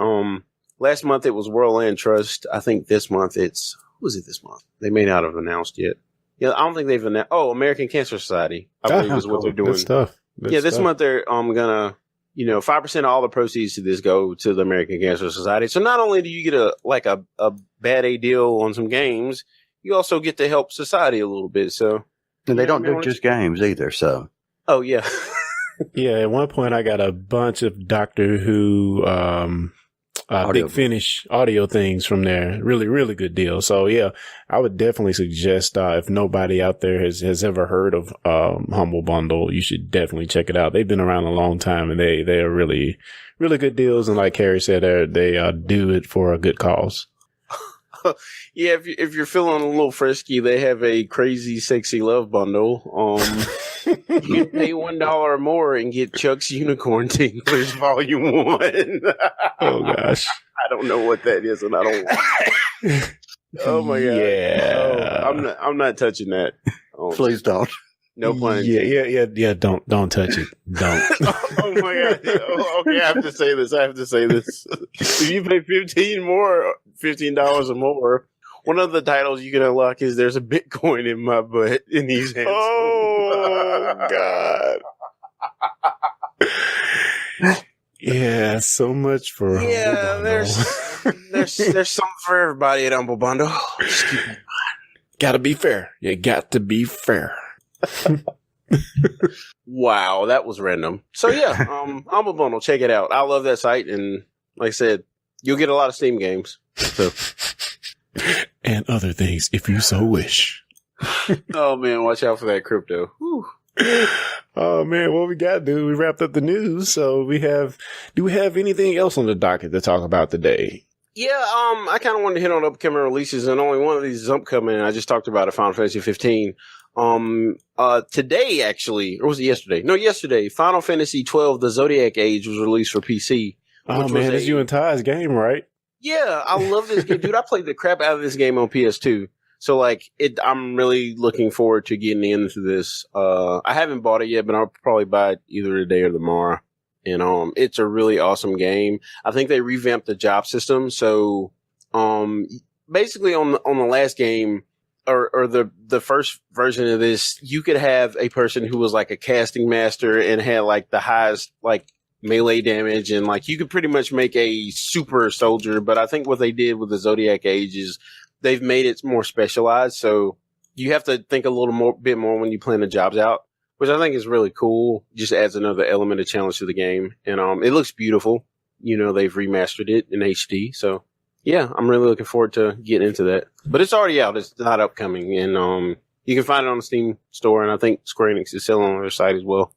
Last month it was World Land Trust. I think this month who was it this month? They may not have announced yet. Yeah, I don't think they've announced. Oh, American Cancer Society, I believe is what they're doing. Good stuff. This month they're gonna, 5% of all the proceeds to this go to the American Cancer Society. So not only do you get a bad A deal on some games, you also get to help society a little bit. So, and they don't do just games either. So, oh yeah, yeah. At one point, I got a bunch of Doctor Who, Big Finish audio things from there. Really, really good deal. So yeah, I would definitely suggest if nobody out there has ever heard of Humble Bundle, you should definitely check it out. They've been around a long time, and they are really, really good deals. And like Carrie said, they do it for a good cause. Yeah, if you're feeling a little frisky, they have a crazy sexy love bundle. You can pay $1 or more and get Chuck's Unicorn Tinglers Volume 1. Oh gosh, I don't know what that is, and I don't. Oh my god! Yeah, no, I'm not touching that. Please don't. No plan. Yeah. Don't touch it. Don't. Oh my god! Okay, I have to say this. If you pay $15 or more, one of the titles you can unlock is "There's a Bitcoin in my butt" in these hands. Oh god! Yeah, so much for there's something for everybody at Humble Bundle. Just keep it in mind. Gotta be fair. You got to be fair. Wow, that was random. So yeah, Humble Bundle, check it out. I love that site, and like I said, you'll get a lot of Steam games. So. And other things, if you so wish. Oh man, watch out for that crypto. Whew. Oh man, what we got, dude? We wrapped up the news, so do we have anything else on the docket to talk about today? Yeah, I kind of wanted to hit on upcoming releases, and only one of these is upcoming. I just talked about it, Final Fantasy 15. Today actually, or was it yesterday? No, yesterday. Final Fantasy 12: The Zodiac Age was released for PC. Oh man, it's you and Ty's game, right? Yeah, I love this game, dude. I played the crap out of this game on PS2. So I'm really looking forward to getting into this. I haven't bought it yet, but I'll probably buy it either today or tomorrow. And it's a really awesome game. I think they revamped the job system. So basically on the last game or the first version of this, you could have a person who was like a casting master and had like the highest melee damage, and you could pretty much make a super soldier. But I think what they did with the Zodiac Age is they've made it more specialized, so you have to think a bit more when you plan the jobs out, which I think is really cool. Just adds another element of challenge to the game, and it looks beautiful. They've remastered it in HD, so yeah, I'm really looking forward to getting into that. But it's already out; it's not upcoming, and you can find it on the Steam store, and I think Square Enix is selling on their site as well.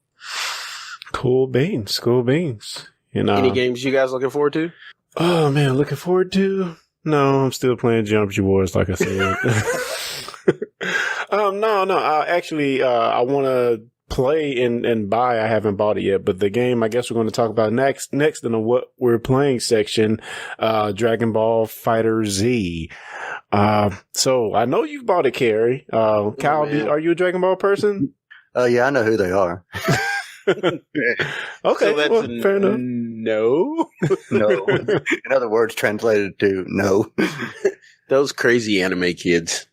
Cool beans. Any games you guys looking forward to? Oh man, looking forward to? No, I'm still playing Geometry Wars, like I said. No. Actually, I want to play and buy. I haven't bought it yet, but the game I guess we're going to talk about next in the what we're playing section, Dragon Ball Fighter Z. So I know you've bought it, Carrie. Kyle, are you a Dragon Ball person? Yeah, I know who they are. Okay, so that's fair enough. No. No. In other words, translated to no. Those crazy anime kids.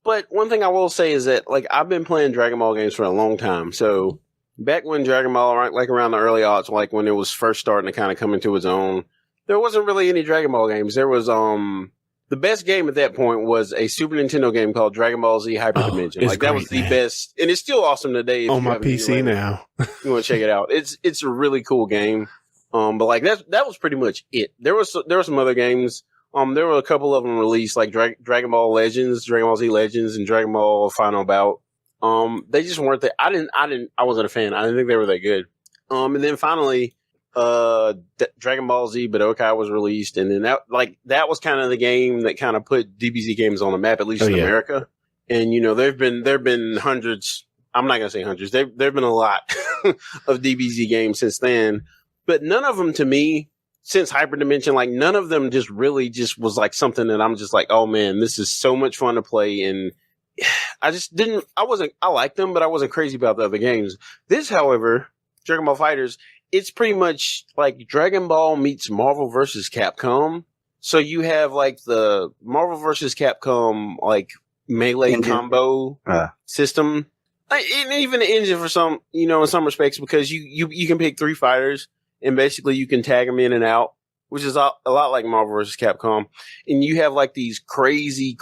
But one thing I will say is that I've been playing Dragon Ball games for a long time. So back when Dragon Ball, around the early aughts, when it was first starting to kind of come into its own, there wasn't really any Dragon Ball games. There was the best game at that point was a Super Nintendo game called Dragon Ball Z Hyper Dimension. That was the best, and it's still awesome today. On my PC now. You want to check it out? It's a really cool game. But that was pretty much it. There were some other games. There were a couple of them released, like Dragon Ball Legends, Dragon Ball Z Legends, and Dragon Ball Final Bout. They just weren't that. I wasn't a fan. I didn't think they were that good. And then finally, Dragon Ball Z Budokai was released, and then that was kind of the game that kind of put DBZ games on the map, at least in America. And there've been hundreds. I'm not gonna say hundreds. There've been a lot of DBZ games since then, but none of them to me since Hyperdimension, none of them just really just was something that I'm just oh man, this is so much fun to play, and I just didn't. I liked them, but I wasn't crazy about the other games. This, however, Dragon Ball FighterZ, it's pretty much like Dragon Ball meets Marvel vs. Capcom. So you have like the Marvel vs. Capcom like melee combo system, and even the engine for some, in some respects, because you can pick 3 fighters and basically you can tag them in and out, which is a lot like Marvel vs. Capcom. And you have like these crazy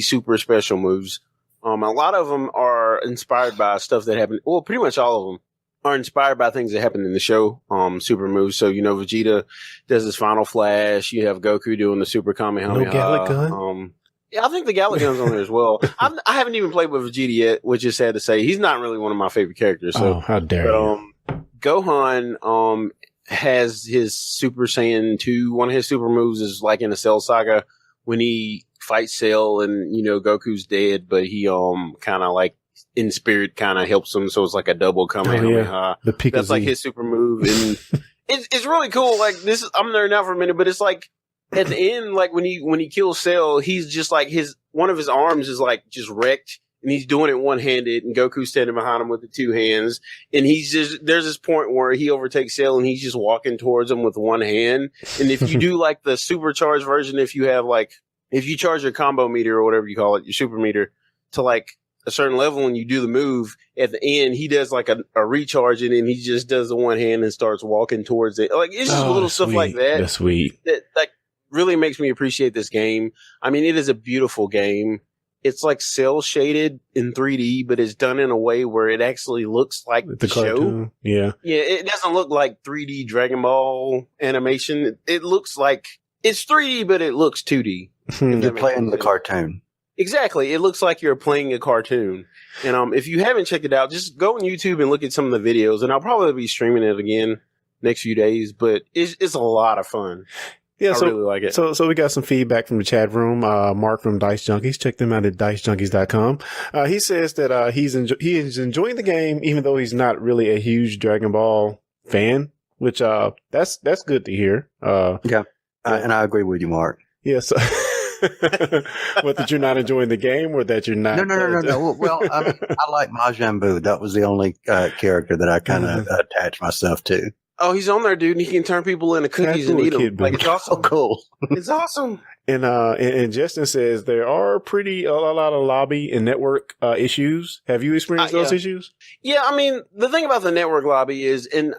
super special moves. A lot of them are inspired by stuff that happened. Well, pretty much all of them are inspired by things that happened in the show, super moves. So, Vegeta does his final flash. You have Goku doing the super Kamehameha. No Galagun? Yeah, I think the Galagun's on there as well. I haven't even played with Vegeta yet, which is sad to say. He's not really one of my favorite characters. So, how dare you. Gohan, has his Super Saiyan 2. One of his super moves is like in the Cell Saga when he fights Cell and, Goku's dead, but he, kind of like in spirit kind of helps him. So it's like a double Kamehameha. The Pikachu. That's like his super move. And it's really cool. Like I'm nerding out for a minute, but it's like at the end, like when he kills Cell, he's just like one of his arms is like just wrecked. And he's doing it one-handed, and Goku's standing behind him with the 2 hands. And there's this point where he overtakes Cell, and he's just walking towards him with one hand. And if you do like the supercharged version, if you charge your combo meter or whatever you call it, your super meter, to like a certain level and you do the move, at the end, he does like a recharge, and then he just does the one hand and starts walking towards it. Like, it's just little stuff like that. That's sweet. That like really makes me appreciate this game. I mean, it is a beautiful game. It's like cell shaded in 3D, but it's done in a way where it actually looks like the show. Yeah. Yeah, it doesn't look like 3D Dragon Ball animation. It looks like it's 3D, but it looks 2D. You're playing the cartoon. Exactly. It looks like you're playing a cartoon. And if you haven't checked it out, just go on YouTube and look at some of the videos. And I'll probably be streaming it again next few days, but it's a lot of fun. Yeah, I really like it. So we got some feedback from the chat room. Mark from Dice Junkies. Check them out at dicejunkies.com. He says that he is enjoying the game, even though he's not really a huge Dragon Ball fan, which that's good to hear. And I agree with you, Mark. Yeah, so what, that you're not enjoying the game, or that you're not? No. Well, I mean, I like Majin Buu. That was the only character that I kind of attached myself to. Oh, he's on there, dude, and he can turn people into cookies and eat them. Like, it's awesome. Oh, cool. It's awesome. And Justin says there are a lot of lobby and network issues. Have you experienced those issues? Yeah, I mean, the thing about the network lobby is, in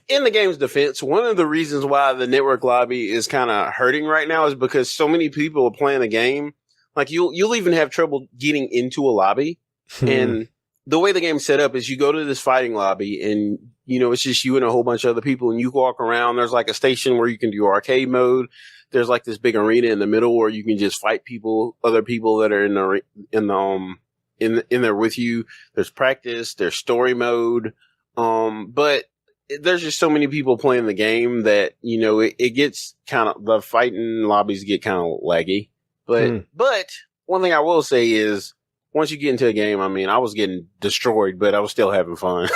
the game's defense, one of the reasons why the network lobby is kind of hurting right now is because so many people are playing the game. Like, you'll even have trouble getting into a lobby. And the way the game's set up is you go to this fighting lobby and, it's just you and a whole bunch of other people, and you walk around. There's like a station where you can do arcade mode. There's like this big arena in the middle where you can just fight other people that are in there with you. There's practice, there's story mode. But there's just so many people playing the game that, it gets the fighting lobbies get kind of laggy. But one thing I will say is, once you get into a game, I mean, I was getting destroyed, but I was still having fun.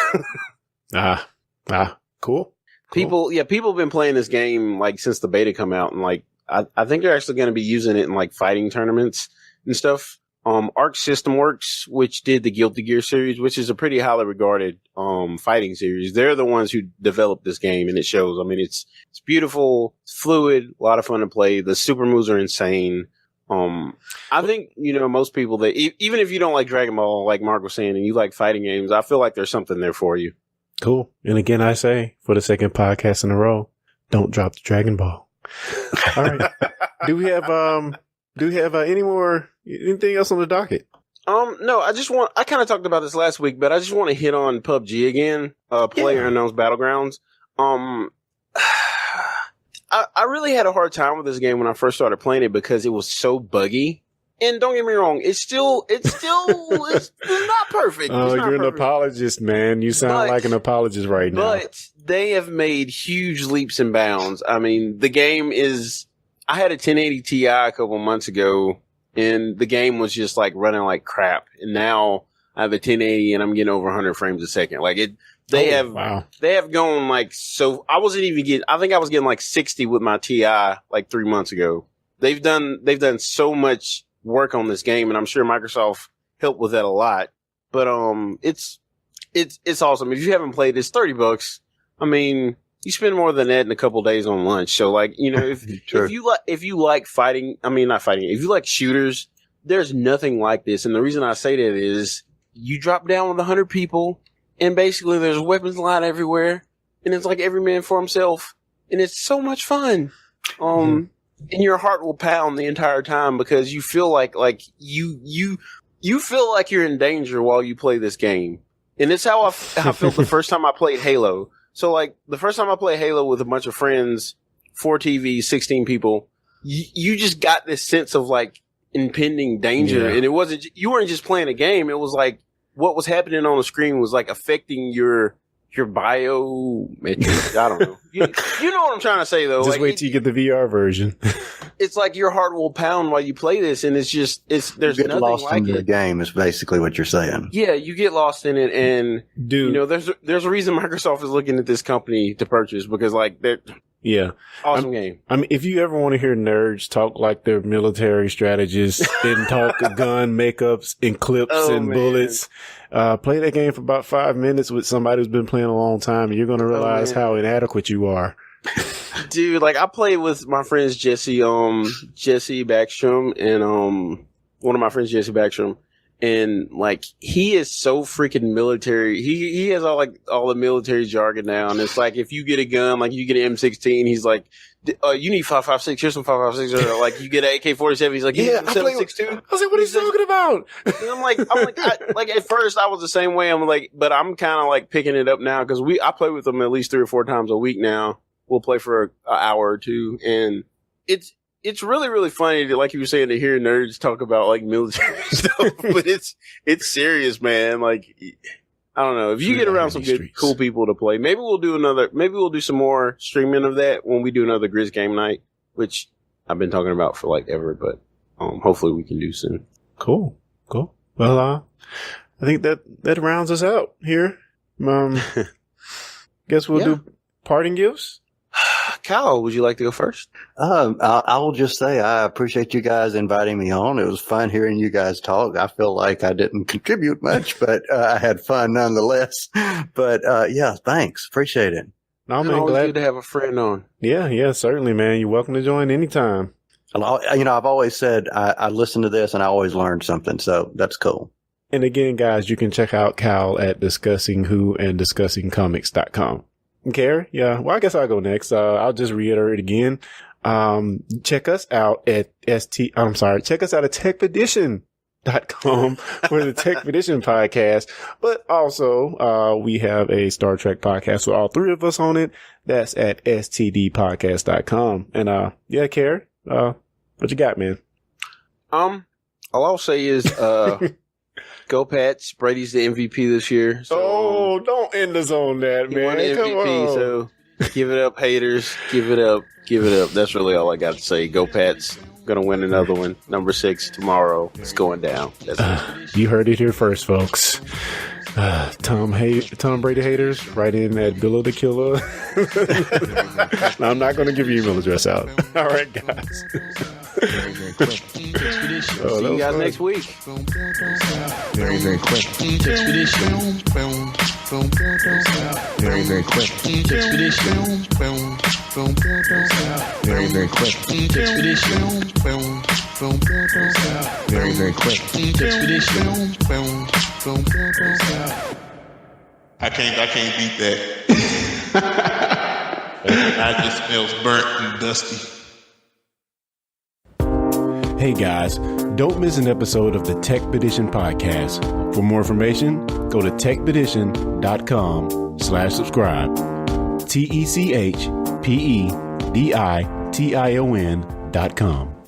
Cool. People have been playing this game like since the beta come out, and like I think they're actually going to be using it in like fighting tournaments and stuff. Arc System Works, which did the Guilty Gear series, which is a pretty highly regarded fighting series, they're the ones who developed this game, and it shows. I mean, it's beautiful, it's fluid, a lot of fun to play. The super moves are insane. I think, most people that, even if you don't like Dragon Ball, like Mark was saying, and you like fighting games, I feel like there's something there for you. Cool. And again, I say, for the second podcast in a row, don't drop the Dragon Ball. All right. Do we have anything else on the docket? No, I kind of talked about this last week, but I just want to hit on PUBG again, PlayerUnknown's Battlegrounds. I really had a hard time with this game when I first started playing it because it was so buggy. And don't get me wrong, it's not perfect. Oh, you're an apologist, man. You sound like an apologist right now. But they have made huge leaps and bounds. I mean, the game is, I had a 1080 Ti a couple months ago, and the game was just like running like crap. And now I have a 1080 and I'm getting over 100 frames a second. Like they have gone like, so I think I was getting like 60 with my Ti like 3 months ago. They've done so much work on this game, and I'm sure Microsoft helped with that a lot. But it's awesome. If you haven't played, it's $30. I mean, you spend more than that in a couple days on lunch. So, like, you know, if you like fighting, I mean, not fighting, if you like shooters, there's nothing like this. And the reason I say that is you drop down with 100 people, and basically there's weapons lying everywhere, and it's like every man for himself, and it's so much fun. And your heart will pound the entire time because you feel like you feel like you're in danger while you play this game. And it's how I felt the first time I played Halo. So, like, the first time I played Halo with a bunch of friends, 4 TVs, 16 people, you just got this sense of, like, impending danger. And you weren't just playing a game. It was like what was happening on the screen was, like, affecting your biometrics. I don't know. You know what I'm trying to say, though. Just like, wait till you get the VR version. It's like your heart will pound while you play this, and there's you get nothing lost like in the game is basically what you're saying. Yeah, you get lost in it, and Dude, you know, there's a reason Microsoft is looking at this company to purchase because, like, they're awesome game. I mean, if you ever want to hear nerds talk like they're military strategists and talk gun makeups and clips bullets, play that game for about 5 minutes with somebody who's been playing a long time, and you're going to realize how inadequate you are. Dude, like, I played with my friends Jesse Backstrom and one of my friends Jesse Backstrom, and like he is so freaking military. He has all the military jargon now, and it's like if you get a gun, like you get an M16, he's like, you need 5.56. Here's some 5.56. Or like you get an AK-47, he's like, yeah, 7.62. I was like, what are you talking about? And I'm like, at first I was the same way. I'm like, but I'm kind of like picking it up now because I play with them at least 3 or 4 times a week now. We'll play for an hour or two, and it's really, really funny to, like you were saying, to hear nerds talk about like military stuff, but it's serious, man. Like, I don't know. If you get around some good, cool people to play, maybe we'll do some more streaming of that when we do another Grizz game night, which I've been talking about for like ever, but hopefully we can do soon. Cool. Well, I think that rounds us out here. Guess we'll do parting gifts. Kyle, would you like to go first? I will just say I appreciate you guys inviting me on. It was fun hearing you guys talk. I feel like I didn't contribute much, but I had fun nonetheless. But yeah, thanks. Appreciate it. No, man, always good to have a friend on. Yeah, certainly, man. You're welcome to join anytime. You know, I've always said I listen to this and I always learn something, so that's cool. And again, guys, you can check out Kyle at DiscussingWho and DiscussingComics.com. Carrie? Yeah. Well, I guess I'll go next. I'll just reiterate again. Check us out at Techpedition.com for the Techpedition podcast. But also, we have a Star Trek podcast with all 3 of us on it. That's at STDpodcast.com. And, yeah, Carrie, what you got, man? All I'll say is, go Pats. Brady's the MVP this year. So, don't end us on that, man. He won the MVP, so give it up, haters. Give it up. That's really all I got to say. Go Pats. Gonna win another one. Number 6 tomorrow. It's going down. That's it. You heard it here first, folks. Tom Brady haters, write in at Billow the Killer. No, I'm not going to give your email address out. All right, guys. See you guys next week. Very, very quick. Expedition. Very, very quick. Expedition. Very, very quick. Expedition. Very, very quick. Expedition. I can't beat that. I just smells burnt and dusty. Hey guys, don't miss an episode of the Techpedition Podcast. For more information, go to techpedition.com/subscribe. TECHPEDITION.com.